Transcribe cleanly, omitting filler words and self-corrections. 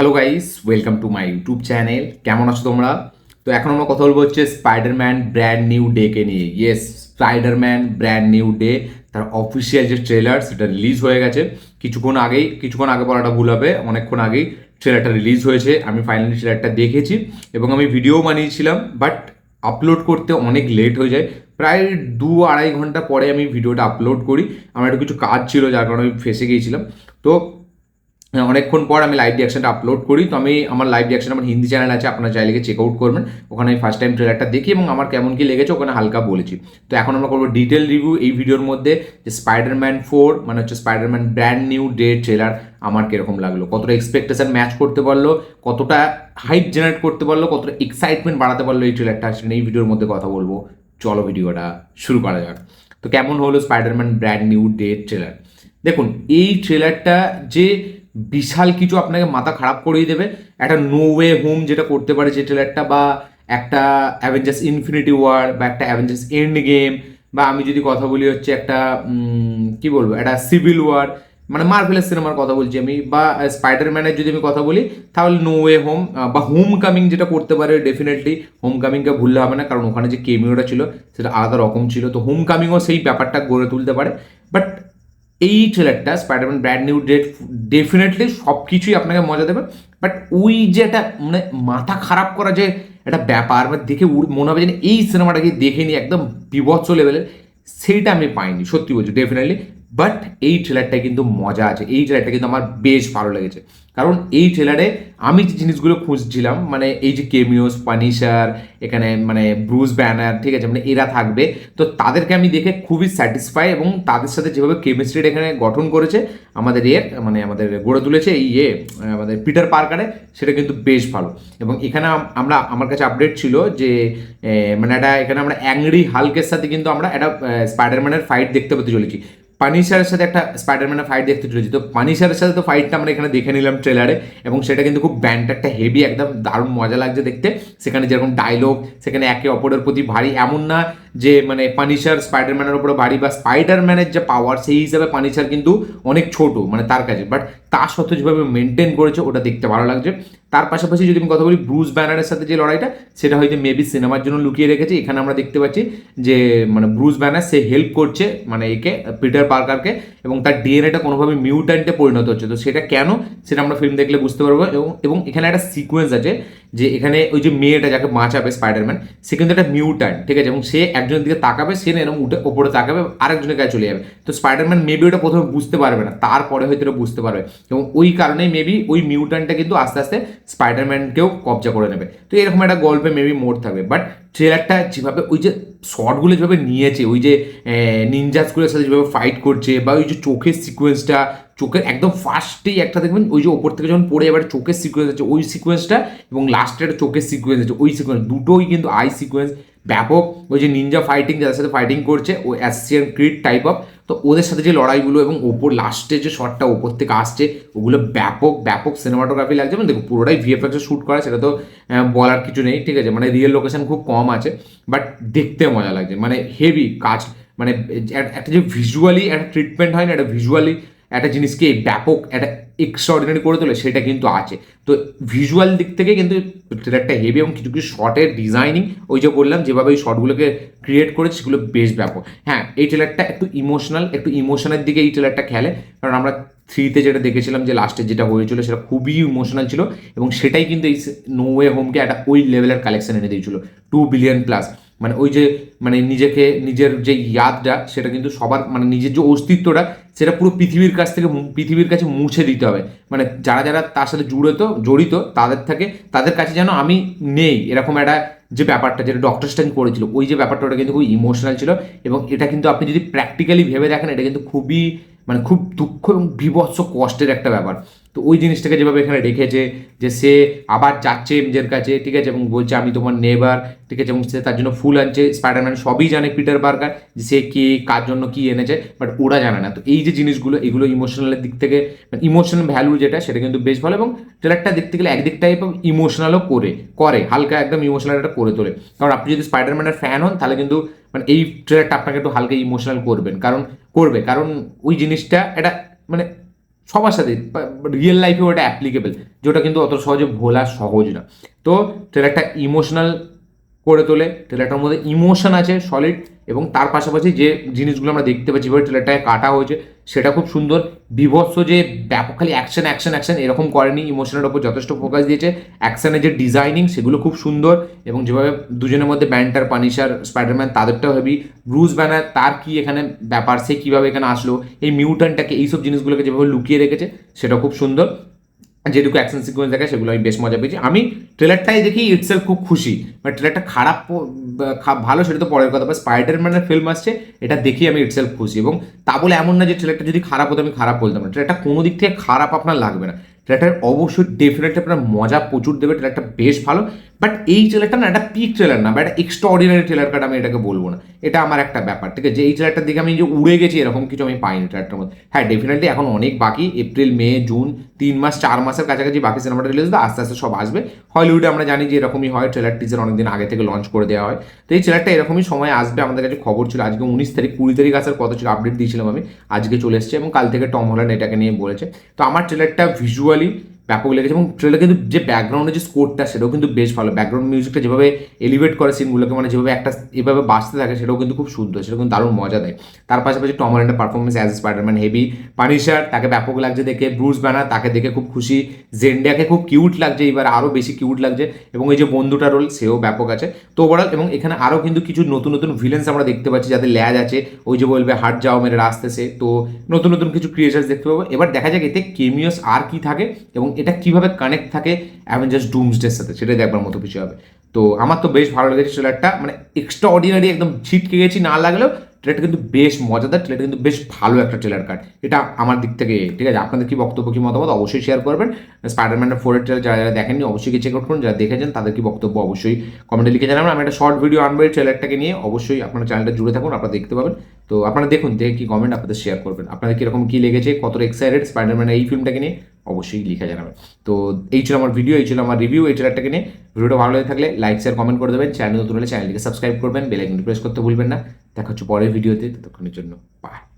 Hello guys, welcome to my YouTube channel. কেমন আছো তোমরা? তো এখন আমরা কথা বলবো হচ্ছে স্পাইডারম্যান ব্র্যান্ড নিউ ডেকে নিয়ে। Yes, Spiderman brand new day তার অফিসিয়াল যে ট্রেলার সেটা রিলিজ হয়ে গেছে কিছুক্ষণ আগে বলাটা ভুল হবে, অনেকক্ষণ আগেই ট্রেলারটা রিলিজ হয়েছে। আমি ফাইনালি ট্রেলারটা দেখেছি এবং আমি ভিডিও বানিয়েছিলাম, বাট আপলোড করতে অনেক লেট হয়ে যায়। প্রায় 2-2.5 ঘন্টা পরে আমি ভিডিওটা আপলোড করি। আমার একটু কিছু কাজ ছিল, যার কারণে আমি ফেসে গিয়েছিলাম। তো অনেকক্ষণ পর আমি লাইভ রিয়াকশনটা আপলোড করি। তো আমি আমার লাইভ রিয়াকশন আমার হিন্দি চ্যানেল আছে, আপনারা চাইলে চেক আউট করবেন। ওখানে আমি ফার্স্ট টাইম ট্রেলারটা দেখি এবং আমার কেমন কি লেগেছে ওখানে হালকা বলেছি। তো এখন আমরা করবো ডিটেল রিভিউ এই ভিডিওর মধ্যে, যে স্পাইডারম্যান 4 মানে হচ্ছে Spiderman brand new day trailer আমার কিরকম লাগলো, কতটা এক্সপেকটেশন ম্যাচ করতে পারলো, কতটা হাইপ জেনারেট করতে পারলো, কতটা এক্সাইটমেন্ট বাড়াতে পারলো এই ট্রেলারটা, সেটা এই ভিডিওর মধ্যে কথা বলবো। চলো ভিডিওটা শুরু করা যাক। তো কেমন হলো Spiderman brand new day trailer? দেখুন, এই ট্রেলারটা যে বিশাল কিছু আপনাকে মাথা খারাপ করিয়ে দেবে, একটা নো ওয়ে হোম যেটা করতে পারে যে ট্রেলারটা, বা একটা অ্যাভেঞ্জার্স ইনফিনিটি ওয়ার, বা একটা অ্যাভেঞ্জার্স এন্ড গেম, বা আমি যদি কথা বলি হচ্ছে একটা কি বলবো, একটা সিভিল ওয়ার, মানে মার্ভেলের সিনেমার কথা বলছি আমি, বা স্পাইডারম্যানের যদি আমি কথা বলি তাহলে নো ওয়ে হোম, বা হোম কামিং যেটা করতে পারে। ডেফিনেটলি হোম কামিংকে ভুললে হবে না, কারণ ওখানে যে কেমিওটা ছিল সেটা আলাদা রকম ছিল। তো হোম কামিংও সেই ব্যাপারটা গড়ে তুলতে পারে। বাট এই ট্রেলারটা Spiderman brand new day definitely সব কিছুই আপনাকে মজা দেবে। বাট ওই যে একটা মানে মাথা খারাপ করা যে একটা ব্যাপার, বা দেখে মনে হবে যে এই সিনেমাটাকে দেখে নিই একদম বিভৎস লেভেলের, সেইটা আমি পাইনি, সত্যি বলছি ডেফিনেটলি। বাট এই ট্রেলারটায় কিন্তু মজা আছে, এই ট্রেলারটা কিন্তু আমার বেশ ভালো লেগেছে। কারণ এই ট্রেলারে আমি যে জিনিসগুলো খুঁজছিলাম, মানে এই যে কেমিওস, পানিশার, এখানে মানে ব্রুস ব্যানার, ঠিক আছে, মানে এরা থাকবে, তো তাদেরকে আমি দেখে খুবই স্যাটিসফাই, এবং তাদের সাথে যেভাবে কেমিস্ট্রিটা এখানে গঠন করেছে আমাদের মানে আমাদের গড়ে তুলেছে এই আমাদের পিটার পার্কারে, সেটা কিন্তু বেশ ভালো। এবং এখানে আমার কাছে আপডেট ছিল যে মানে এখানে আমরা অ্যাংরি হাল্কের সাথে কিন্তু আমরা একটা স্পাইডারম্যানের ফাইট দেখতে পেতে চলেছি। পানিশারের সাথে একটা স্পাইডারম্যানের ফাইট দেখতে চলেছি। তো পানিশারের সাথে তো ফাইটটা আমরা এখানে দেখে নিলাম ট্রেলারে, এবং সেটা কিন্তু খুব ব্যান্ড একটা হেভি, একদম দারুণ মজা লাগছে দেখতে। সেখানে যেরকম ডায়লগ, সেখানে একে অপরের প্রতি ভারী, এমন না যে মানে পানিশার স্পাইডারম্যানের উপরে ভারী, বা স্পাইডারম্যানের যে পাওয়ার সেই হিসাবে পানিশার কিন্তু অনেক ছোট মানে তার কাছে, বাট তার সত্ত্বেও যেভাবে মেনটেন করেছে ওটা দেখতে ভালো লাগছে। তার পাশাপাশি যদি আমি কথা বলি ব্রুস ব্যানারের সাথে যে লড়াইটা, সেটা হয়তো মেবি সিনেমার জন্য লুকিয়ে রেখেছে। এখানে আমরা দেখতে পাচ্ছি যে মানে ব্রুস ব্যানার সে হেল্প করছে মানে একে পিটার পার্কারকে, এবং তার ডিএনএটা কোনোভাবে মিউট্যান্টে পরিণত হচ্ছে। তো সেটা কেন, সেটা আমরা ফিল্ম দেখলে বুঝতে পারবো। এবং এখানে একটা সিকোয়েন্স আছে যে এখানে ওই যে মেয়েটা যাকে বাঁচাবে স্পাইডারম্যান, সে কিন্তু একটা মিউট্যান্ট, ঠিক আছে, এবং সে একজনের দিকে তাকাবে, সে না এরকম উঠে ওপরে তাকাবে, আরেকজনের কাছে চলে যাবে। তো স্পাইডারম্যান মেবি ওটা প্রথমে বুঝতে পারবে না, তারপরে হয়তো এটা বুঝতে পারবে, এবং ওই কারণেই মেবি ওই মিউট্যান্টটা কিন্তু আস্তে আস্তে স্পাইডারম্যানকেও কবজা করে নেবে। তো এরকম একটা গল্পে মেবি মোড় থাকবে। বাট ট্রেলারটা যেভাবে ওই যে শর্টগুলো যেভাবে নিয়েছে, ওই যে নিনজাসগুলোর সাথে যেভাবে ফাইট করছে, বা ওই যে চোখের সিকোয়েন্সটা, চোখের একদম ফার্স্টেই একটা দেখবেন ওই যে ওপর থেকে যখন পড়ে এবার চোখের সিকোয়েন্স আছে ওই সিকোয়েন্সটা, এবং লাস্টে একটা চোখের সিকোয়েন্স আছে ওই সিকোয়েন্স, দুটোই কিন্তু আই সিকোয়েন্স ব্যাপক। ওই যে নিনজা ফাইটিং, যাদের সাথে ফাইটিং করছে ওই অ্যাসিয়ান ক্রিড টাইপ অফ, তো ওদের সাথে যে লড়াইগুলো, এবং ওপর লাস্টে যে শটটা ওপর থেকে আসছে, ওগুলো ব্যাপক ব্যাপক সিনেমাটোগ্রাফি লাগছে। মানে দেখো পুরোটাই ভিএফএক্সে শ্যুট করা, সেটা তো বলার কিছু নেই, ঠিক আছে, মানে রিয়েল লোকেশন খুব কম আছে, বাট দেখতে মজা লাগছে, মানে হেভি কাজ। মানে একটা যে ভিজুয়ালি একটা ট্রিটমেন্ট হয় না, একটা ভিজুয়ালি একটা জিনিসকে ব্যাপক একটা এক্সট্রাঅর্ডিনারি করে তোলে, সেটা কিন্তু আছে। তো ভিজুয়াল দিক থেকে কিন্তু ট্রেলারটা হেভি, এবং কিছু কিছু শটের ডিজাইনিং, ওই যে বললাম যেভাবে ওই শটগুলোকে ক্রিয়েট করেছে সেগুলো বেশ ব্যাপক। হ্যাঁ, এই ট্রেলারটা একটু ইমোশনের দিকে এই ট্রেলারটা খেলে, কারণ আমরা 3-তে যেটা দেখেছিলাম যে লাস্টে যেটা হয়েছিল সেটা খুবই ইমোশনাল ছিল, এবং সেটাই কিন্তু এই নো ওয়ে হোমকে একটা ওই লেভেলের কালেকশন এনে দিয়েছিল, 2 বিলিয়ন প্লাস। মানে ওই যে মানে নিজের যে ইয়াদটা, সেটা কিন্তু সবার মানে নিজের যে অস্তিত্বটা, সেটা পুরো পৃথিবীর কাছে মুছে দিতে হবে। মানে যারা যারা তার সাথে জড়িত তাদের কাছে যেন আমি নেই, এরকম একটা যে ব্যাপারটা যেটা ডক্টর স্ট্রেঞ্জ করেছিল, ওই যে ব্যাপারটা ওটা কিন্তু খুব ইমোশনাল ছিল। এবং এটা কিন্তু আপনি যদি প্র্যাকটিক্যালি ভেবে দেখেন, এটা কিন্তু খুবই মানে খুব দুঃখ এবং বিভৎস কষ্টের একটা ব্যাপার। তো ওই জিনিসটাকে যেভাবে এখানে রেখেছে, যে সে আবার যাচ্ছে এমজের কাছে, ঠিক আছে, এবং বলছে আমি তোমার নেবার, ঠিক আছে, এবং সে তার জন্য ফুল আনছে। স্পাইডারম্যান সবই জানে পিটার পার্কার, যে সে কে কার জন্য কি এনেছে, বাট ওরা জানে না। তো এই যে জিনিসগুলো, এগুলো ইমোশনালের দিক থেকে ইমোশনাল ভ্যালু যেটা, সেটা কিন্তু বেশ ভালো। এবং ট্রেলারটা দেখতে গেলে একদিক টাইপ ইমোশনালও করে হালকা একদম ইমোশনাল একটা করে তোলে। কারণ আপনি যদি স্পাইডারম্যানের ফ্যান হন, তাহলে কিন্তু মানে এই ট্রেলারটা আপনাকে একটু হালকা ইমোশনাল কারণ ওই জিনিসটা এটা মানে সবার সাথে রিয়েল লাইফে ওটা অ্যাপ্লিকেবল, যেটা কিন্তু অত সহজে ভোলা সহজ না। তো ট্রেলারটা ইমোশনাল করে তোলে, ট্রেলারটার মধ্যে ইমোশন আছে সলিড, এবং তার পাশাপাশি যে জিনিসগুলো আমরা দেখতে পাচ্ছি যেভাবে ট্রেলারটায় কাটা হয়েছে সেটা খুব সুন্দর। বিভৎস যে ব্যাপক খালি অ্যাকশন অ্যাকশন অ্যাকশন এরকম করেনি, ইমোশনের ওপর যথেষ্ট ফোকাস দিয়েছে। অ্যাকশনের যে ডিজাইনিং সেগুলো খুব সুন্দর, এবং যেভাবে দুজনের মধ্যে ব্যান্টার, পানিশার, স্পাইডারম্যান তাদেরটাও হেভি। ব্রুস ব্যানার তার কি এখানে ব্যাপার, সে কীভাবে এখানে আসলো, এই মিউট্যান্টটাকে, এইসব জিনিসগুলোকে যেভাবে লুকিয়ে রেখেছে সেটা খুব সুন্দর। যেটুকু অ্যাকশন সিকোয়েন্স দেখে সেগুলো আমি বেশ মজা পেয়েছি। আমি ট্রেলারটাই দেখি ইটসেলফ খুব খুশি, মানে ট্রেলারটা খারাপ ভালো সেটা তো পরের কথা, বা স্পাইডারম্যানের ফিল্ম আসছে এটা দেখি আমি ইটসেলফ খুশি। এবং তা বলে এমন না যে ট্রেলারটা যদি খারাপ হতো আমি খারাপ বলতাম না, ট্রেলারটা কোনো দিক থেকে খারাপ আপনার লাগবে না। ট্রেলারটার অবশ্যই ডেফিনেটলি আপনার মজা প্রচুর দেবে, ট্রেলারটা বেশ ভালো। বাট এই ট্রেলারটা না একটা পিক ট্রেলার না, বা একটা এক্সট্রা অর্ডিনারি ট্রেলার কাট আমি এটাকে বলবো না। এটা আমার একটা ব্যাপার, ঠিক আছে, যে এই ট্রেলারটার দিকে আমি যে উড়ে গেছি এরকম কিছু আমি পাইনি ট্রেলারটার মধ্যে। হ্যাঁ ডেফিনেটলি এখন অনেক বাকি, এপ্রিল, মে, জুন, 3 মাস 4 মাসের কাছাকাছি বাকি সিনেমাটা রিলিজ হবে, আস্তে আস্তে সব আসবে। হলিউডে আমরা জানি যে এরকমই হয়, ট্রেলার টিজার অনেকদিন আগে থেকে লঞ্চ করে দেওয়া হয়। তো এই ট্রেলারটা এরকমই সময় আসবে, আমাদের কাছে খবর ছিল আজকে 19 তারিখ, 20 তারিখ আসার কথা ছিল, আপডেট দিয়েছিলাম আমি, আজকে চলে এসছে, এবং কাল থেকে টম হল্যান্ড এটাকে নিয়ে বলেছে। তো আমার ট্রেলারটা ভিজুয়ালি ব্যাপক লেগেছে, এবং ট্রেলার কিন্তু যে ব্যাকগ্রাউন্ডের যে স্কোরটা সেটাও কিন্তু বেশ ভালো। ব্যাকগ্রাউন্ড মিউজিকটা যেভাবে এলিভেট করে সিনগুলোকে, মানে যেভাবে একটা এভাবে বাঁচতে থাকে সেটাও কিন্তু খুব সুন্দর, সেটা কিন্তু দারুণ মজা দেয়। তার পাশাপাশি টম হল্যান্ডের performance as Spiderman heavy. Punisher তাকে ব্যাপক লাগছে দেখে, ব্রুস ব্যানার তাকে দেখে খুব খুশি, জেন্ডিয়াকে খুব কিউট লাগছে, এবার আরও বেশি কিউট লাগছে, এবং এই যে বন্ধুটা রোল সেও ব্যাপক আছে। তো ওভারঅল, এবং এখানে আরও কিন্তু কিছু নতুন নতুন ভিলেন্স আমরা দেখতে পাচ্ছি যাদের ল্যাজ আছে, ওই যে বলবে হাট যাও মেরে আসতেছে, তো নতুন নতুন কিছু ক্রিয়েচার্স দেখতে পাবো। এবার দেখা যাক এতে কেমিওস আর কি থাকে, এবং এটা কিভাবে কানেক্ট থাকে অ্যাভেঞ্জার্স ডুমসডের সাথে, সেটাই দেখবার মতো কিছু হবে। তো আমার তো বেশ ভালো লেগেছে ট্রেলারটা, মানে এক্সট্রা অর্ডিনারি একদম ছিটকে গেছি না লাগলেও ট্রেলারটা কিন্তু বেশ মজাদার, ট্রেলারটা কিন্তু বেশ ভালো একটা ট্রেলার কাট, এটা আমার দিক থেকে। ঠিক আছে, আপনাদের কি বক্তব্য, কি মতামত অবশ্যই শেয়ার করবেন। স্পাইডারম্যানের 4 এর ট্রেলার যারা যারা দেখেননি অবশ্যই কি চেক আউট করুন, যারা দেখেছেন তাদের কি বক্তব্য অবশ্যই কমেন্টে লিখে জানাবেন। আমি একটা শর্ট ভিডিও আনবো এই ট্রেলারটাকে নিয়ে, অবশ্যই আপনারা চ্যানেলটা জুড়ে থাকুন, আপনারা দেখতে পাবেন। তো আপনারা দেখুন, দেখে কি কমেন্ট আপনাদের শেয়ার করবেন, আপনাদের কীরকম কী লেগেছে, কতটা এক্সাইটেড স্পাইডারম্যানের এই ফিল্মটাকে নিয়ে অবশ্যই লিখে জানাবেন। তো এই ছিল আমার ভিডিও, এই ছিল আমার রিভিউ এই ট্রেলারটাকে নিয়ে। ভিডিওটা ভালো লেগে থাকলে লাইক, শেয়ার, কমেন্ট করে দেবেন। চ্যানেল নতুন হলে চ্যানেলটিকে সাবস্ক্রাইব করবেন, বেল আইকনটি প্রেস করতে ভুলবেন না। দেখা হচ্ছে পরের ভিডিওতে, ততক্ষণের জন্য বাই।